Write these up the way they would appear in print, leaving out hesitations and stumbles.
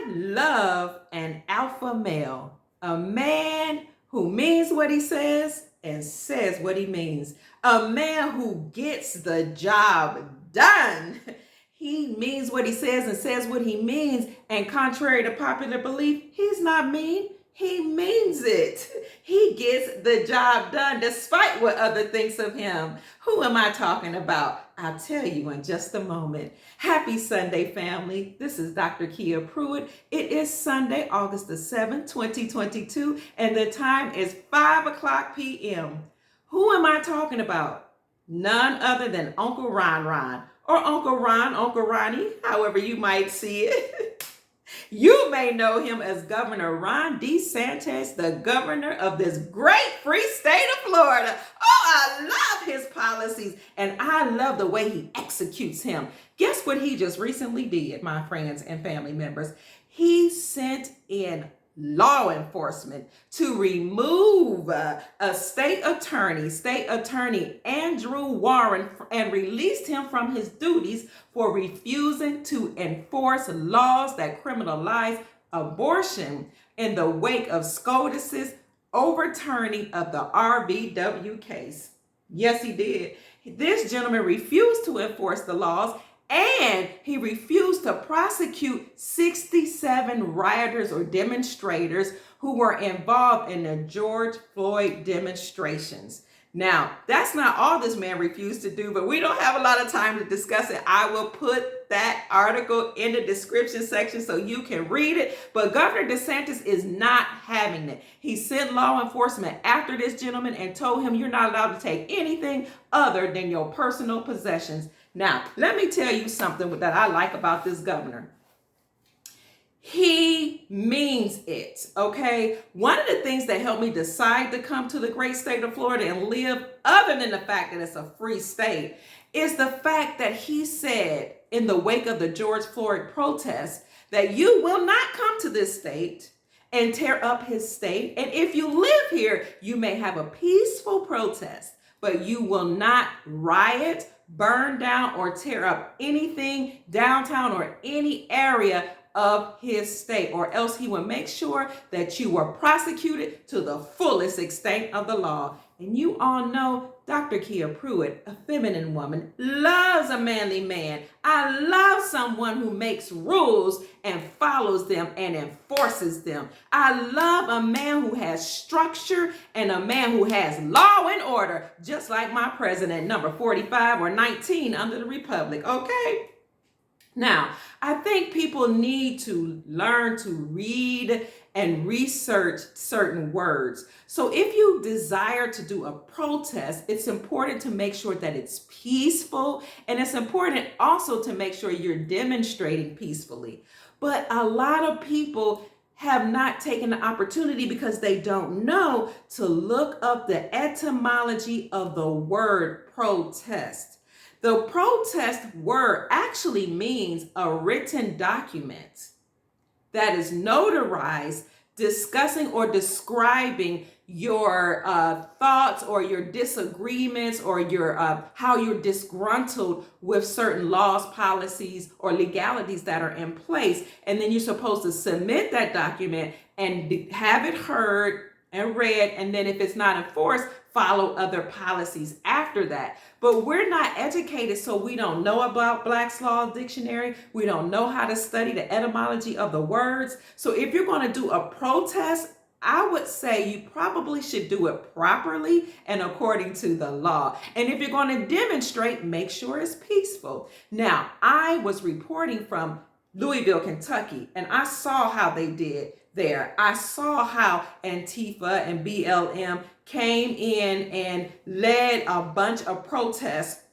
love an alpha male, a man who means what he says and says what he means, a man who gets the job done. He means what he says and says what he means, and contrary to popular belief, he's not mean. He means it. He gets the job done despite what others thinks of him. Who am I talking about? I'll tell you in just a moment. Happy Sunday, family. This is Dr. Kia Pruitt. It is Sunday, August the 7th, 2022, and the time is 5 o'clock p.m. Who am I talking about? None other than Uncle Ron, or Uncle Ron, Uncle Ronnie, however you might see it. You may know him as Governor Ron DeSantis, the governor of this great free state of Florida. Oh, I love his policies, and I love the way he executes him. Guess what he just recently did, my friends and family members? He sent in law enforcement to remove a state attorney Andrew Warren, and released him from his duties for refusing to enforce laws that criminalize abortion in the wake of SCOTUS's overturning of the RBW case. Yes, he did. This gentleman refused to enforce the laws, and he refused to prosecute 67 rioters or demonstrators who were involved in the George Floyd demonstrations. Now, that's not all this man refused to do, but we don't have a lot of time to discuss it. I will put that article in the description section so you can read it. But Governor DeSantis is not having it. He sent law enforcement after this gentleman and told him, you're not allowed to take anything other than your personal possessions. Now, let me tell you something that I like about this governor. He means it, okay? One of the things that helped me decide to come to the great state of Florida and live, other than the fact that it's a free state, is the fact that he said in the wake of the George Floyd protests that you will not come to this state and tear up his state. And if you live here, you may have a peaceful protest, but you will not riot, burn down, or tear up anything downtown or any area of his state, or else he will make sure that you were prosecuted to the fullest extent of the law. And you all know Dr. Kia Pruitt, a feminine woman, loves a manly man. I love someone who makes rules and follows them and enforces them. I love a man who has structure and a man who has law and order, just like my president, number 45 or 19 under the Republic, okay? Now, I think people need to learn to read and research certain words. So if you desire to do a protest, it's important to make sure that it's peaceful, and it's important also to make sure you're demonstrating peacefully. But a lot of people have not taken the opportunity, because they don't know, to look up the etymology of the word protest. The protest word actually means a written document that is notarized discussing or describing your thoughts or your disagreements, or your how you're disgruntled with certain laws, policies, or legalities that are in place. And then you're supposed to submit that document and have it heard and read, and then if it's not enforced, follow other policies after that. But we're not educated, so we don't know about Black's Law Dictionary. We don't know how to study the etymology of the words. So if you're going to do a protest, I would say you probably should do it properly and according to the law. And if you're going to demonstrate, make sure it's peaceful. Now, I was reporting from Louisville, Kentucky, and I saw how they did there. I saw how Antifa and BLM came in and led a bunch of protests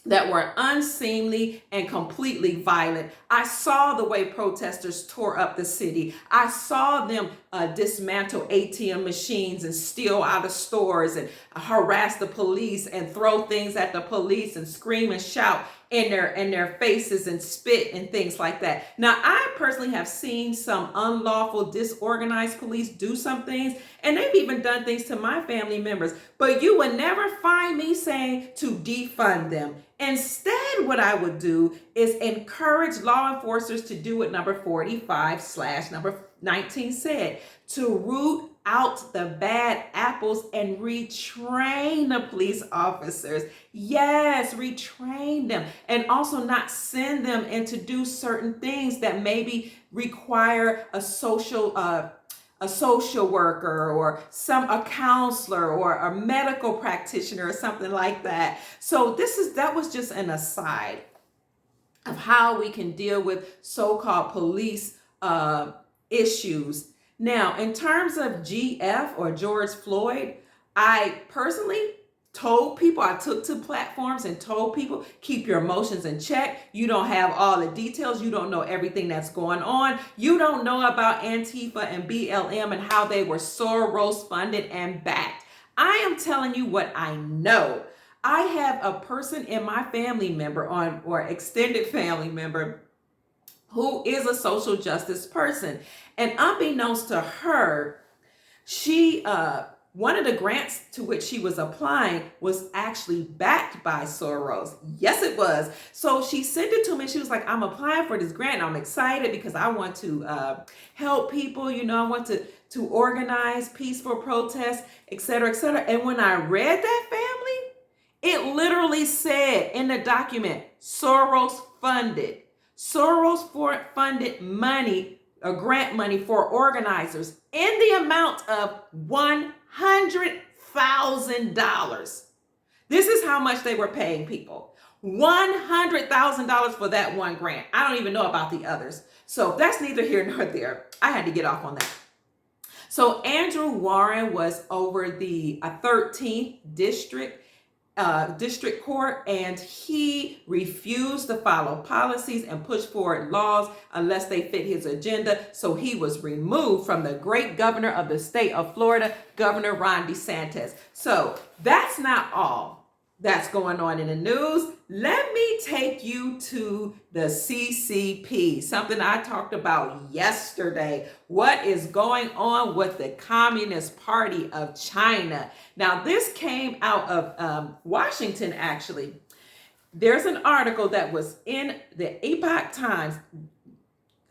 that were unseemly and completely violent. I saw the way protesters tore up the city. I saw them dismantle ATM machines and steal out of stores and harass the police and throw things at the police and scream and shout. in their faces and spit and things like that. Now, I personally have seen some unlawful, disorganized police do some things, and they've even done things to my family members. But you would never find me saying to defund them. Instead, what I would do is encourage law enforcers to do what number 45/19 said, to root out the bad apples and retrain the police officers. Yes, retrain them, and also not send them in to do certain things that maybe require a social worker or a counselor or a medical practitioner or something like that. So that was just an aside of how we can deal with so-called police issues. Now, in terms of GF or George Floyd, I personally told people, I took to platforms and told people, keep your emotions in check. You don't have all the details. You don't know everything that's going on. You don't know about Antifa and BLM and how they were Soros funded and backed. I am telling you what I know. I have a person in my family member or extended family member who is a social justice person. And unbeknownst to her, she one of the grants to which she was applying was actually backed by Soros. Yes, it was. So she sent it to me. She was like, I'm applying for this grant. I'm excited because I want to help people. You know, I want to organize peaceful protests, et cetera, et cetera. And when I read that, family, it literally said in the document, Soros funded. Soros funded money, grant money for organizers in the amount of $100,000. This is how much they were paying people. $100,000 for that one grant. I don't even know about the others. So that's neither here nor there. I had to get off on that. So Andrew Warren was over the 13th district court, and he refused to follow policies and push forward laws unless they fit his agenda. So he was removed from the great governor of the state of Florida, Governor Ron DeSantis. So that's not all that's going on in the news. Let me take you to the CCP, something I talked about yesterday. What is going on with the Communist Party of China? Now, this came out of Washington, actually. There's an article that was in the Epoch Times.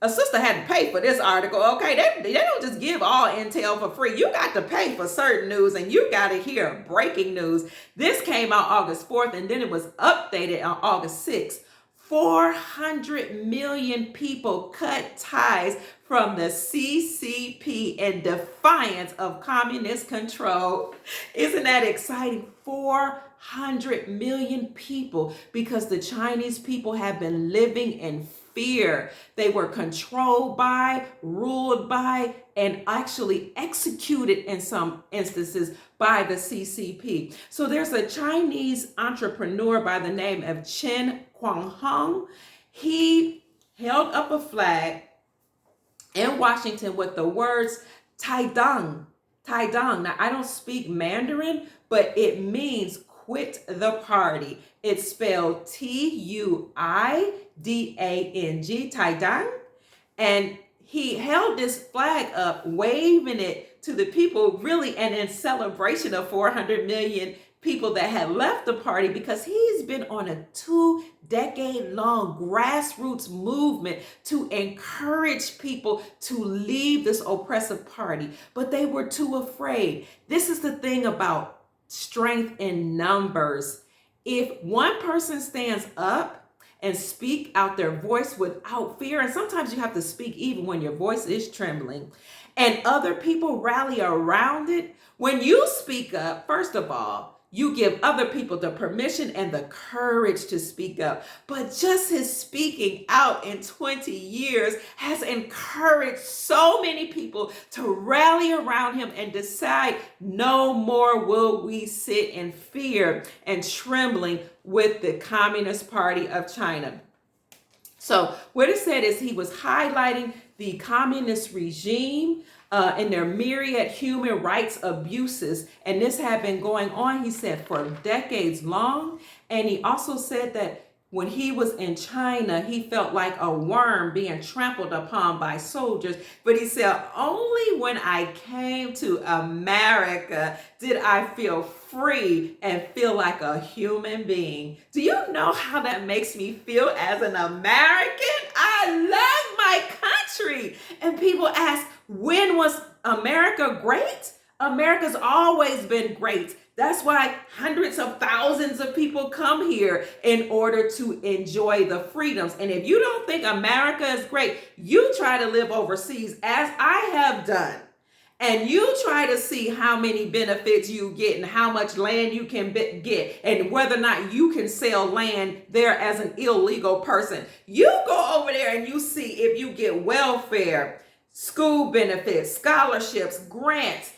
A sister had to pay for this article, okay? They don't just give all intel for free. You got to pay for certain news, and you got to hear breaking news. This came out August 4th, and then it was updated on August 6th. 400 million people cut ties from the CCP in defiance of communist control. Isn't that exciting? 400 million people, because the Chinese people have been living in fear. They were controlled by, ruled by, and actually executed in some instances by the CCP. So there's a Chinese entrepreneur by the name of Chen Guanghong. He held up a flag in Washington with the words Taidang. Taidang. Now, I don't speak Mandarin, but it means quit the party. It's spelled Tuidang, Taidang. And he held this flag up, waving it to the people, really, and in celebration of 400 million people that had left the party, because he's been on a 2-decade-long grassroots movement to encourage people to leave this oppressive party, but they were too afraid. This is the thing about strength in numbers. If one person stands up and speak out their voice without fear, and sometimes you have to speak even when your voice is trembling, and other people rally around it, when you speak up, first of all, you give other people the permission and the courage to speak up. But just his speaking out in 20 years has encouraged so many people to rally around him and decide, no more will we sit in fear and trembling with the Communist Party of China. So what it said is he was highlighting the communist regime and their myriad human rights abuses. And this had been going on, he said, for decades long. And he also said that when he was in China, he felt like a worm being trampled upon by soldiers. But he said, only when I came to America did I feel free and feel like a human being. Do you know how that makes me feel as an American? I love my country. And people ask, when was America great? America's always been great. That's why hundreds of thousands of people come here in order to enjoy the freedoms. And if you don't think America is great, you try to live overseas, as I have done. And you try to see how many benefits you get and how much land you can get and whether or not you can sell land there as an illegal person. You go over there and you see if you get welfare, school benefits, scholarships, grants,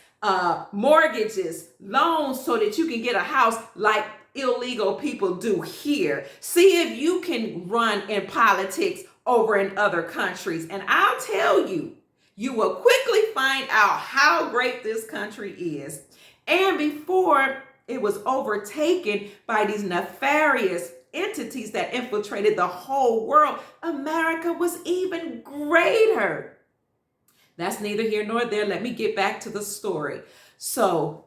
mortgages, loans, so that you can get a house like illegal people do here. See if you can run in politics over in other countries. And I'll tell you, you will quickly find out how great this country is. And before it was overtaken by these nefarious entities that infiltrated the whole world, America was even greater. That's neither here nor there. Let me get back to the story. So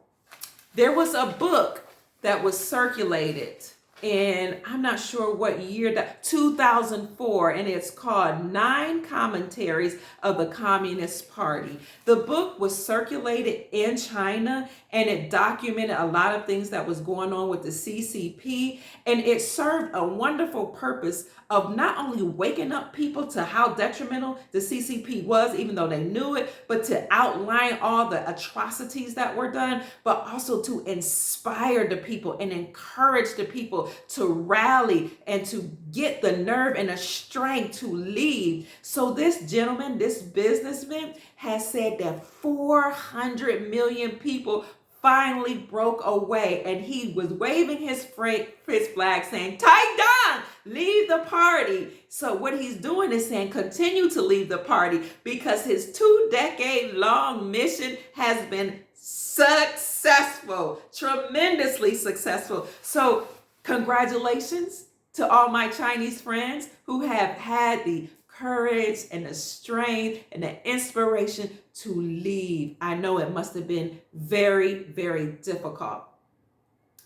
there was a book that was circulated in, I'm not sure what year, that 2004, and it's called 9 Commentaries of the Communist Party. The book was circulated in China, and it documented a lot of things that was going on with the CCP, and it served a wonderful purpose of not only waking up people to how detrimental the CCP was, even though they knew it, but to outline all the atrocities that were done, but also to inspire the people and encourage the people to rally and to get the nerve and the strength to leave. So this gentleman, this businessman, has said that 400 million people finally broke away, and he was waving his flag saying, "Tai leave the party." So what he's doing is saying, continue to leave the party, because his 2-decade-long mission has been successful, tremendously successful. So congratulations to all my Chinese friends who have had the courage and the strength and the inspiration to leave. I know it must have been very, very difficult.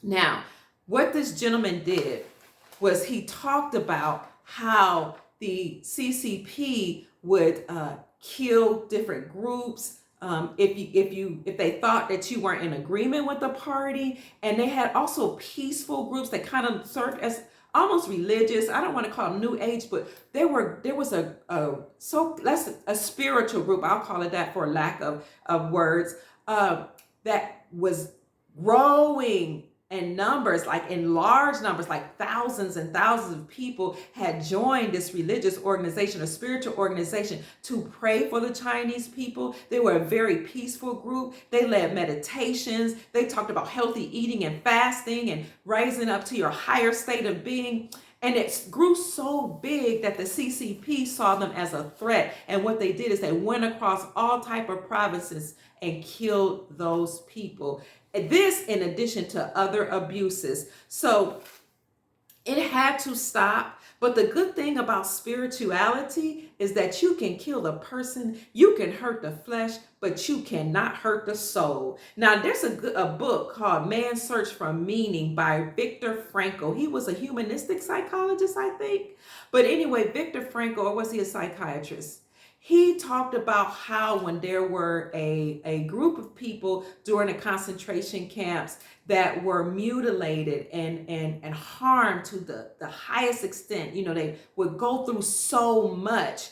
Now, what this gentleman did was he talked about how the CCP would kill different groups if they thought that you weren't in agreement with the party, and they had also peaceful groups that kind of served as almost religious. I don't want to call them New Age, but there was a spiritual group, I'll call it that for lack of words, that was growing in numbers, like in large numbers, like thousands and thousands of people had joined this religious organization, a spiritual organization, to pray for the Chinese people. They were a very peaceful group. They led meditations. They talked about healthy eating and fasting and rising up to your higher state of being. And it grew so big that the CCP saw them as a threat. And what they did is they went across all type of provinces and killed those people. This in addition to other abuses. So it had to stop. But the good thing about spirituality is that you can kill the person, you can hurt the flesh, but you cannot hurt the soul. Now, there's a book called Man's Search for Meaning by Viktor Frankl. He was a humanistic psychologist, I think. But anyway, Viktor Frankl, or was he a psychiatrist? He talked about how when there were a group of people during the concentration camps that were mutilated and harmed to the highest extent, they would go through so much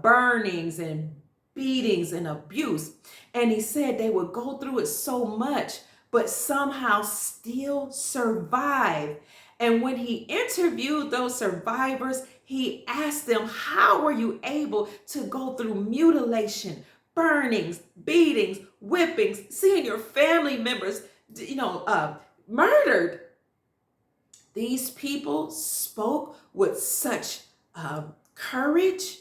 burnings and beatings and abuse. And he said they would go through it so much, but somehow still survive. And when he interviewed those survivors, he asked them, how were you able to go through mutilation, burnings, beatings, whippings, seeing your family members, murdered? These people spoke with such courage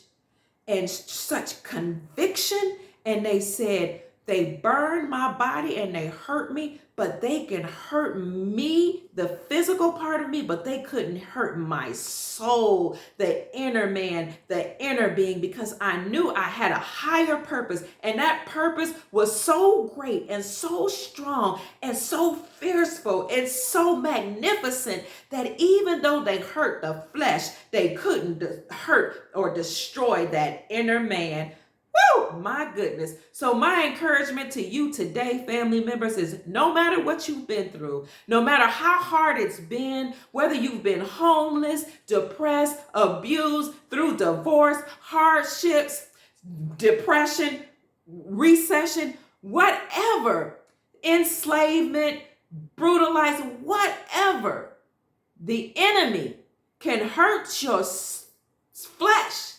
and such conviction, and they said They burn my body and they hurt me, but they can hurt me, the physical part of me, but they couldn't hurt my soul, the inner man, the inner being, because I knew I had a higher purpose. And that purpose was so great and so strong and so fearful and so magnificent that even though they hurt the flesh, they couldn't hurt or destroy that inner man. Woo! My goodness. So my encouragement to you today, family members, is no matter what you've been through, no matter how hard it's been, whether you've been homeless, depressed, abused, through divorce, hardships, depression, recession, whatever, enslavement, brutalized, whatever, the enemy can hurt your flesh,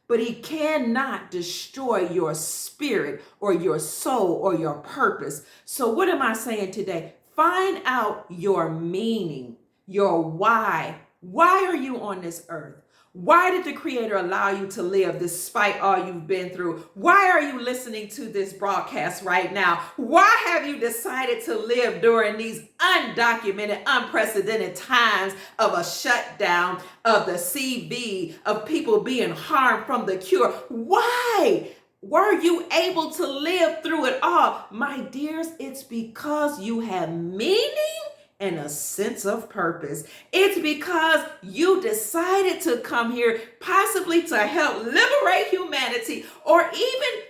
but he cannot destroy your spirit or your soul or your purpose. So what am I saying today? Find out your meaning, your why. Why are you on this earth? Why did the Creator allow you to live despite all you've been through? Why are you listening to this broadcast right now? Why have you decided to live during these undocumented, unprecedented times of a shutdown, of the CV, of people being harmed from the cure? Why were you able to live through it all? My dears, it's because you have meaning and a sense of purpose. It's because you decided to come here possibly to help liberate humanity, or even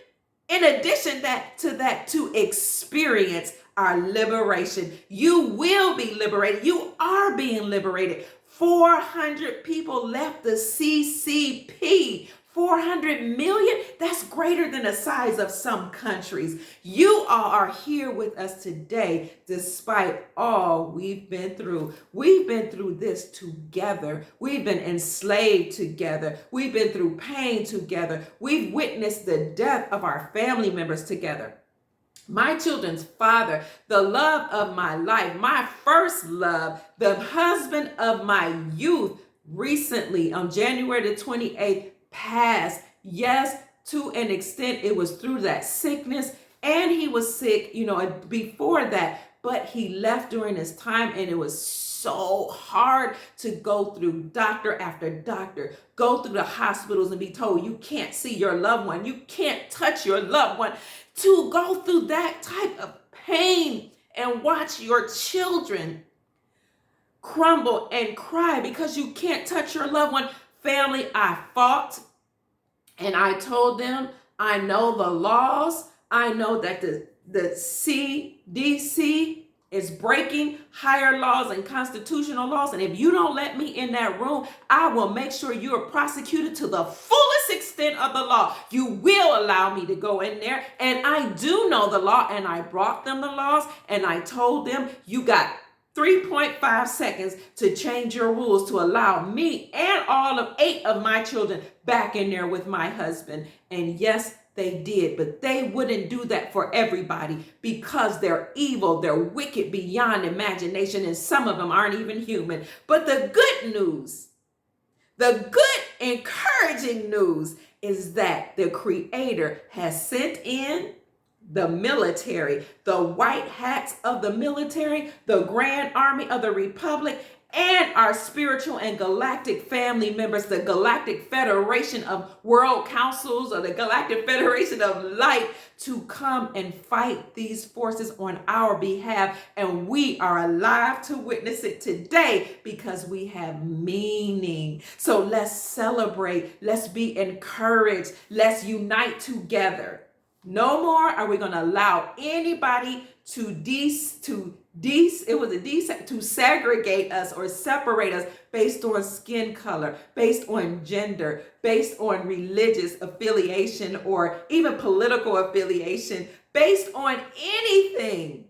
in addition to that, to experience our liberation. You will be liberated. You are being liberated. 400 people left the CCP. 400 million, that's greater than the size of some countries. You all are here with us today despite all we've been through. We've been through this together. We've been enslaved together. We've been through pain together. We've witnessed the death of our family members together. My children's father, the love of my life, my first love, the husband of my youth, recently on January the 28th, passed. Yes, to an extent, it was through that sickness, and he was sick, before that, but he left during his time, and it was so hard to go through doctor after doctor, go through the hospitals and be told you can't see your loved one, you can't touch your loved one, to go through that type of pain and watch your children crumble and cry because you can't touch your loved one. Family, I fought and I told them, I know the laws. I know that the CDC is breaking higher laws and constitutional laws. And if you don't let me in that room, I will make sure you are prosecuted to the fullest extent of the law. You will allow me to go in there. And I do know the law. And I brought them the laws and I told them, you got 3.5 seconds to change your rules to allow me and all of 8 of my children back in there with my husband. And yes, they did, but they wouldn't do that for everybody because they're evil, they're wicked beyond imagination, and some of them aren't even human. But the good news, the good encouraging news is that the Creator has sent in the military, the white hats of the military, the Grand Army of the Republic, and our spiritual and galactic family members, the Galactic Federation of World Councils or the Galactic Federation of Light, to come and fight these forces on our behalf. And we are alive to witness it today because we have meaning. So let's celebrate. Let's be encouraged. Let's unite together. No more are we going to allow anybody to segregate us or separate us based on skin color, based on gender, based on religious affiliation, or even political affiliation, based on anything,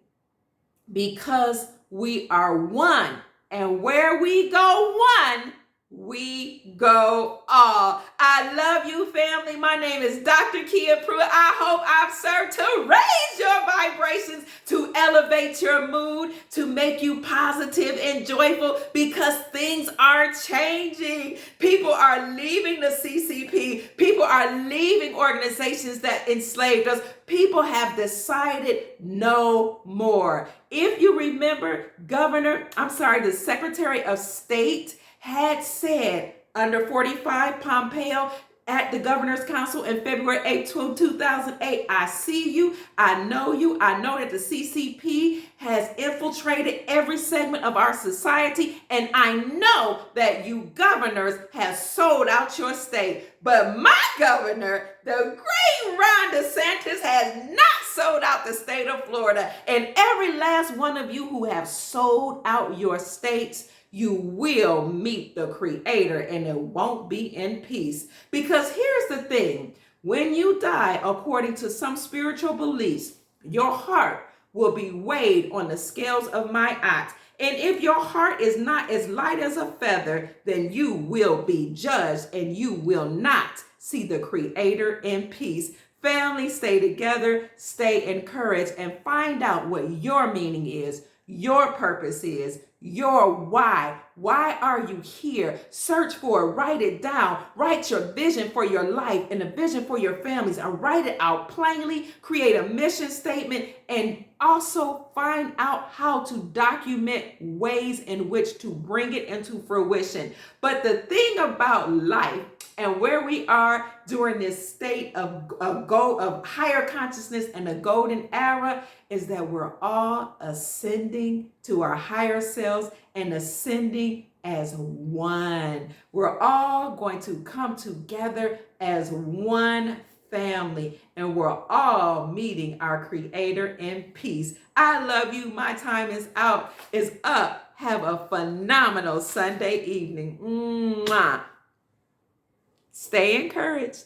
because we are one. And where we go one, we go all. I love you, family. My name is Dr. Kia Pruitt. I hope I've served to raise your vibrations, to elevate your mood, to make you positive and joyful, because things are changing. People are leaving the CCP. People are leaving organizations that enslaved us. People have decided no more. If you remember, the Secretary of State had said under 45 Pompeo at the Governor's Council in February 8, 2008, I see you, I know that the CCP has infiltrated every segment of our society, and I know that you governors have sold out your state. But my governor, the great Ron DeSantis, has not sold out the state of Florida. And every last one of you who have sold out your states, you will meet the Creator, and it won't be in peace. Because here's the thing, when you die, according to some spiritual beliefs, your heart will be weighed on the scales of my ox. And if your heart is not as light as a feather, then you will be judged, and you will not see the Creator in peace. Family, stay together, stay encouraged, and find out what your meaning is, your purpose is, your why. Why are you here? Search for it, write it down, write your vision for your life and a vision for your families, and write it out plainly, create a mission statement, and also find out how to document ways in which to bring it into fruition. But the thing about life and where we are during this state of higher consciousness and a golden era is that we're all ascending to our higher selves and ascending as one. We're all going to come together as one family, and we're all meeting our Creator in peace. I love you. My time is up. Have a phenomenal Sunday evening. Mwah. Stay encouraged.